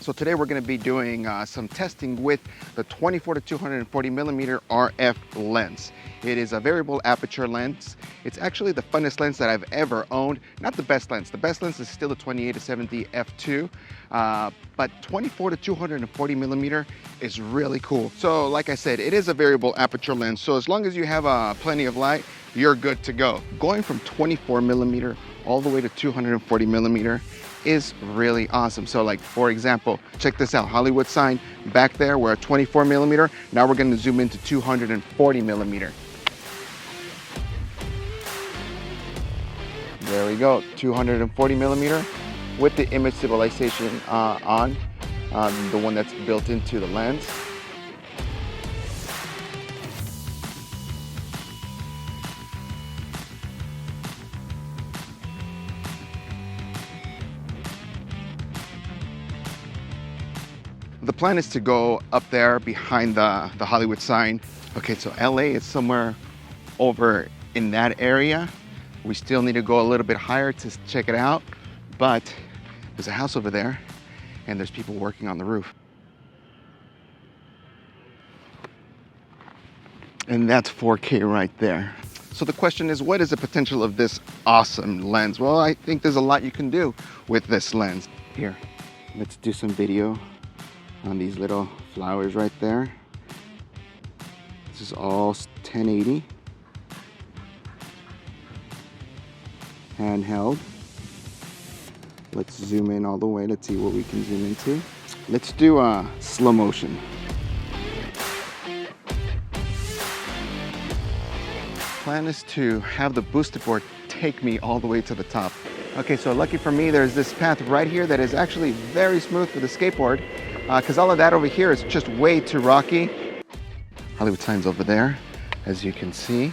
So today we're going to be doing some testing with the 24 to 240 millimeter RF lens. It is a variable aperture lens. It's actually the funnest lens that I've ever owned. Not the best lens. The best lens is still the 28 to 70 f2, but 24 to 240 millimeter is really cool. So like I said, it is a variable aperture lens. So as long as you have plenty of light, you're good to go. Going from 24 millimeter all the way to 240 millimeter is really awesome. So like, for example, check this out, Hollywood sign back there, we're at 24 millimeter. Now we're gonna zoom into 240 millimeter. There we go, 240 millimeter with the image stabilization on, the one that's built into the lens. The plan is to go up there behind the Hollywood sign. Okay, so LA is somewhere over in that area. We still need to go a little bit higher to check it out, but there's a house over there and there's people working on the roof. And that's 4K right there. So the question is, what is the potential of this awesome lens? Well, I think there's a lot you can do with this lens. Here, let's do some video on these little flowers right there. This is all 1080. Handheld. Let's zoom in all the way. Let's see what we can zoom into. Let's do a slow motion. Plan is to have the boosted board take me all the way to the top. Okay, so lucky for me, there's this path right here that is actually very smooth for the skateboard, because all of that over here is just way too rocky. Hollywood sign's over there, as you can see.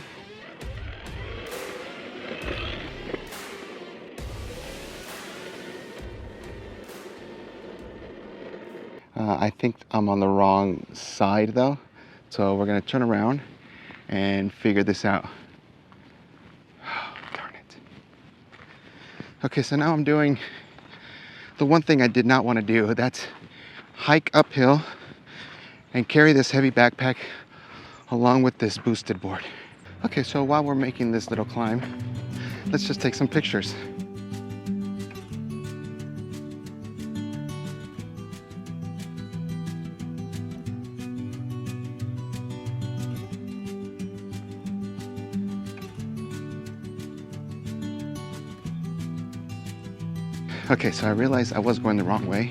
I think I'm on the wrong side though, so we're gonna turn around and figure this out. Oh, darn it. Okay, so now I'm doing the one thing I did not want to do. That's hike uphill and carry this heavy backpack along with this boosted board. Okay, so while we're making this little climb, let's just take some pictures. Okay, so I realized I was going the wrong way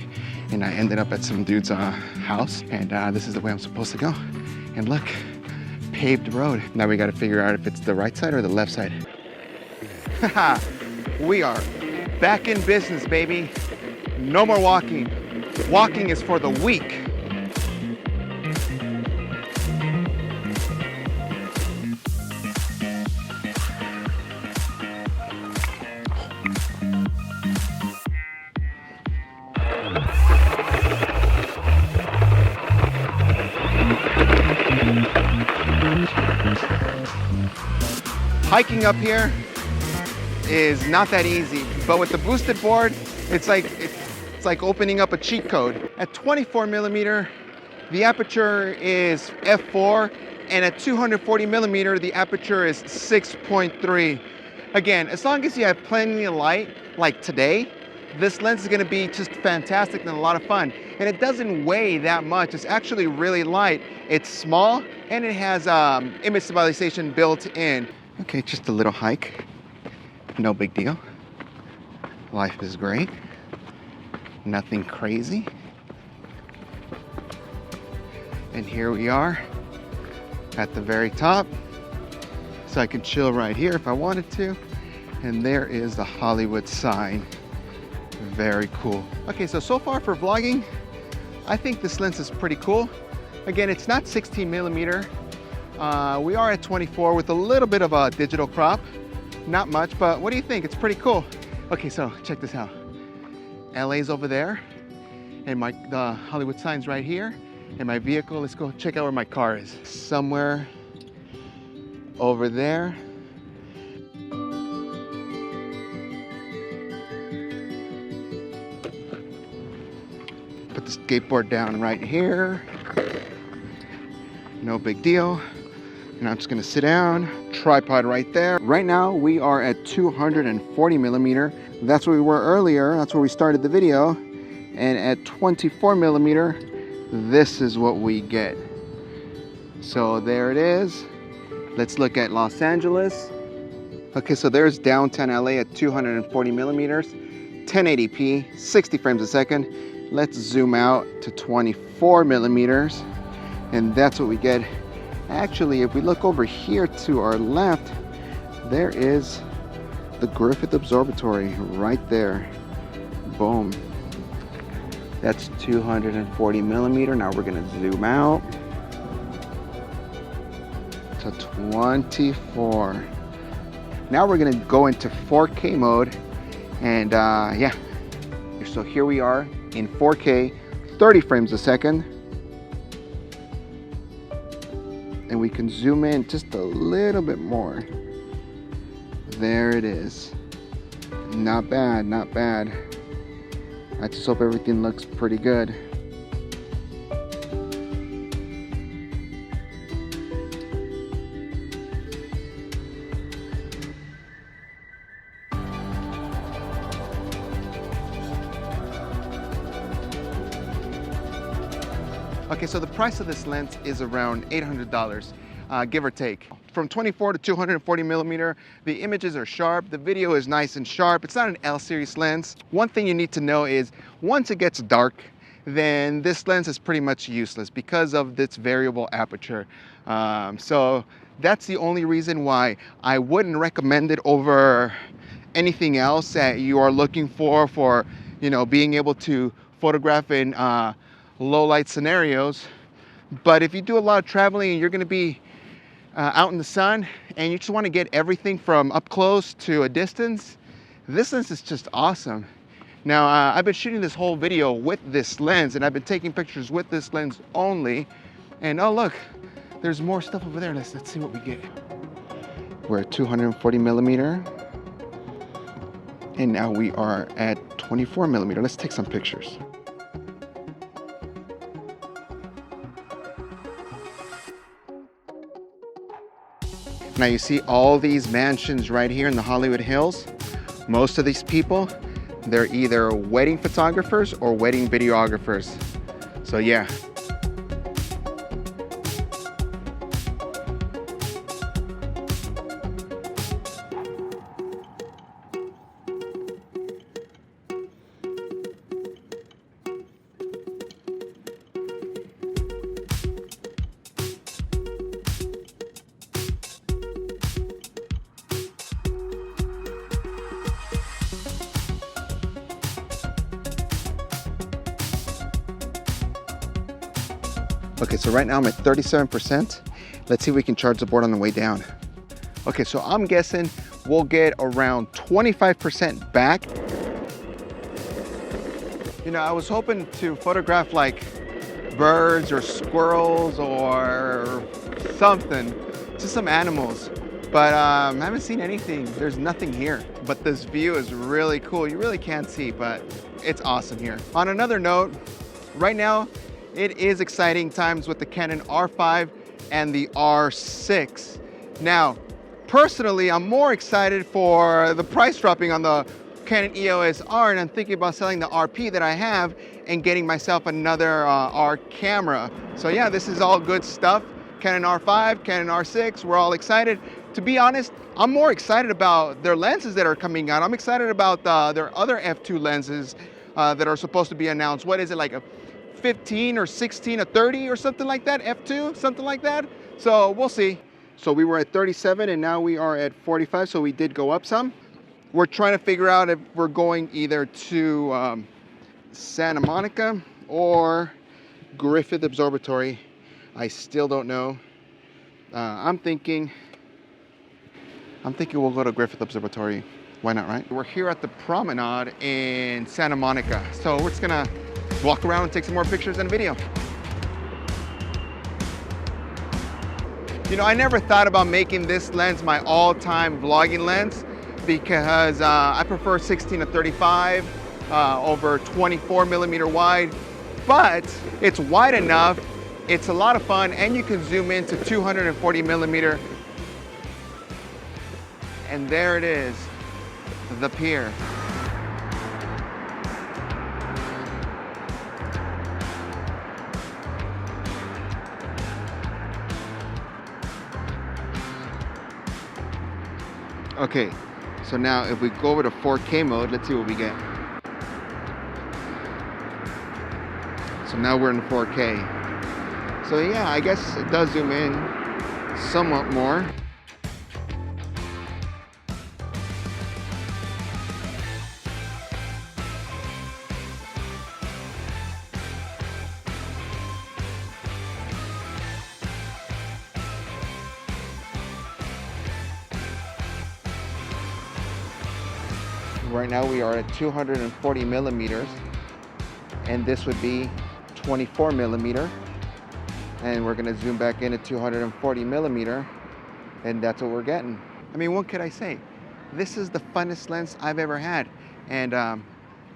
and I ended up at some dude's house, and this is the way I'm supposed to go. And look, paved road. Now we gotta figure out if it's the right side or the left side. Haha, we are back in business, baby. No more walking. Walking is for the weak. Hiking up here is not that easy, but with the boosted board, it's like opening up a cheat code. At 24 millimeter, the aperture is f4, and at 240 millimeter, the aperture is 6.3. Again, as long as you have plenty of light, like today, this lens is gonna be just fantastic and a lot of fun. And it doesn't weigh that much. It's actually really light. It's small, and it has image stabilization built in. Okay, just a little hike. No big deal. Life is great. Nothing crazy. And here we are at the very top. So I can chill right here if I wanted to. And there is the Hollywood sign. Very cool. Okay, so far for vlogging, I think this lens is pretty cool. Again, it's not 16 millimeter. We are at 24 with a little bit of a digital crop. Not much, but what do you think? It's pretty cool. Okay, so check this out. LA's over there, and the Hollywood sign's right here, and my vehicle, let's go check out where my car is. Somewhere over there. Put the skateboard down right here. No big deal. And I'm just gonna sit down, tripod right there. Right now we are at 240 millimeter. That's where we were earlier. That's where we started the video. And at 24 millimeter, this is what we get. So there it is. Let's look at Los Angeles. Okay, so there's downtown LA at 240 millimeters, 1080p, 60 frames a second. Let's zoom out to 24 millimeters, and that's what we get. Actually, if we look over here to our left, there is the Griffith Observatory right there. Boom. That's 240 millimeter. Now we're gonna zoom out to 24. Now we're gonna go into 4K mode, and yeah. So here we are in 4K, 30 frames a second. And we can zoom in just a little bit more. There it is. Not bad, not bad. I just hope everything looks pretty good. Okay, so the price of this lens is around $800, give or take. From 24 to 240 millimeter, the images are sharp, the video is nice and sharp. It's not an L series lens. One thing you need to know is once it gets dark, then this lens is pretty much useless because of its variable aperture. So that's the only reason why I wouldn't recommend it over anything else that you are looking for, you know, being able to photograph in low light scenarios. But if you do a lot of traveling and you're going to be out in the sun and you just want to get everything from up close to a distance, this lens is just awesome. Now I've been shooting this whole video with this lens, and I've been taking pictures with this lens only. And oh look, there's more stuff over there. Let's see what we get. We're at 240 millimeter, and now we are at 24 millimeter. Let's take some pictures. Now you see all these mansions right here in the Hollywood Hills. Most of these people, they're either wedding photographers or wedding videographers. So yeah. Okay, so right now I'm at 37%. Let's see if we can charge the board on the way down. Okay, so I'm guessing we'll get around 25% back. You know, I was hoping to photograph like birds or squirrels or something, just some animals. But I haven't seen anything. There's nothing here. But this view is really cool. You really can't see, but it's awesome here. On another note, right now, it is exciting times with the Canon R5 and the R6. Now, personally, I'm more excited for the price dropping on the Canon EOS R, and I'm thinking about selling the RP that I have and getting myself another R camera. So yeah, this is all good stuff. Canon R5, Canon R6, we're all excited. To be honest, I'm more excited about their lenses that are coming out. I'm excited about their other f2 lenses that are supposed to be announced. What is it, like a 15 or 16 or 30 or something like that, f2, something like that. So we'll see. So we were at 37 and now we are at 45, so we did go up some. We're trying to figure out if we're going either to Santa Monica or Griffith Observatory. I still don't know. I'm thinking we'll go to Griffith Observatory. Why not, right? We're here at the promenade in Santa Monica. So we're just gonna walk around and take some more pictures and a video. You know, I never thought about making this lens my all-time vlogging lens because I prefer 16 to 35 over 24 millimeter wide. but it's wide enough, it's a lot of fun, and you can zoom into 240 millimeter. And there it is, the Pier. Okay, so now if we go over to 4K mode, let's see what we get. So now we're in 4K. So yeah, I guess it does zoom in somewhat more. Right now we are at 240 millimeters, and this would be 24 millimeter. And we're gonna zoom back in at 240 millimeter, and that's what we're getting. I mean, what could I say? This is the funnest lens I've ever had. And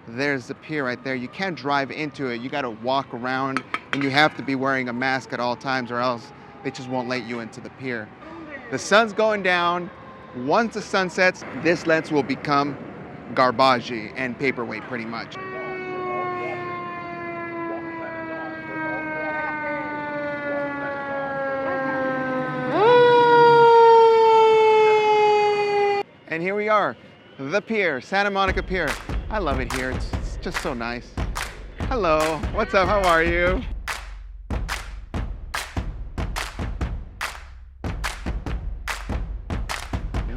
there's the Pier right there. You can't drive into it. You gotta walk around, and you have to be wearing a mask at all times, or else they just won't let you into the Pier. The sun's going down. Once the sun sets, this lens will become garbage and paperweight pretty much. And here we are, the Pier, Santa Monica Pier. I love it here, it's just so nice. Hello, what's up, how are you?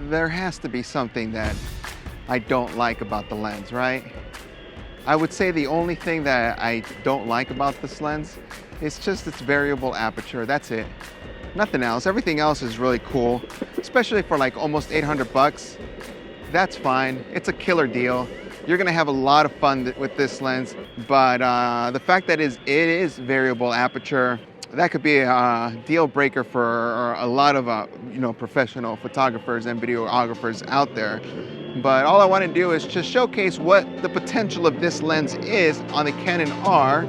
There has to be something that I don't like about the lens, right? I would say the only thing that I don't like about this lens is just its variable aperture, that's it. Nothing else, everything else is really cool, especially for like almost 800 bucks. That's fine, it's a killer deal. You're gonna have a lot of fun with this lens, but the fact that it is variable aperture, that could be a deal breaker for a lot of professional photographers and videographers out there. But all I want to do is just showcase what the potential of this lens is on the Canon R.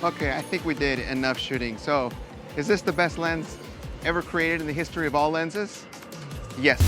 Okay, I think we did enough shooting. So, is this the best lens ever created in the history of all lenses? Yes.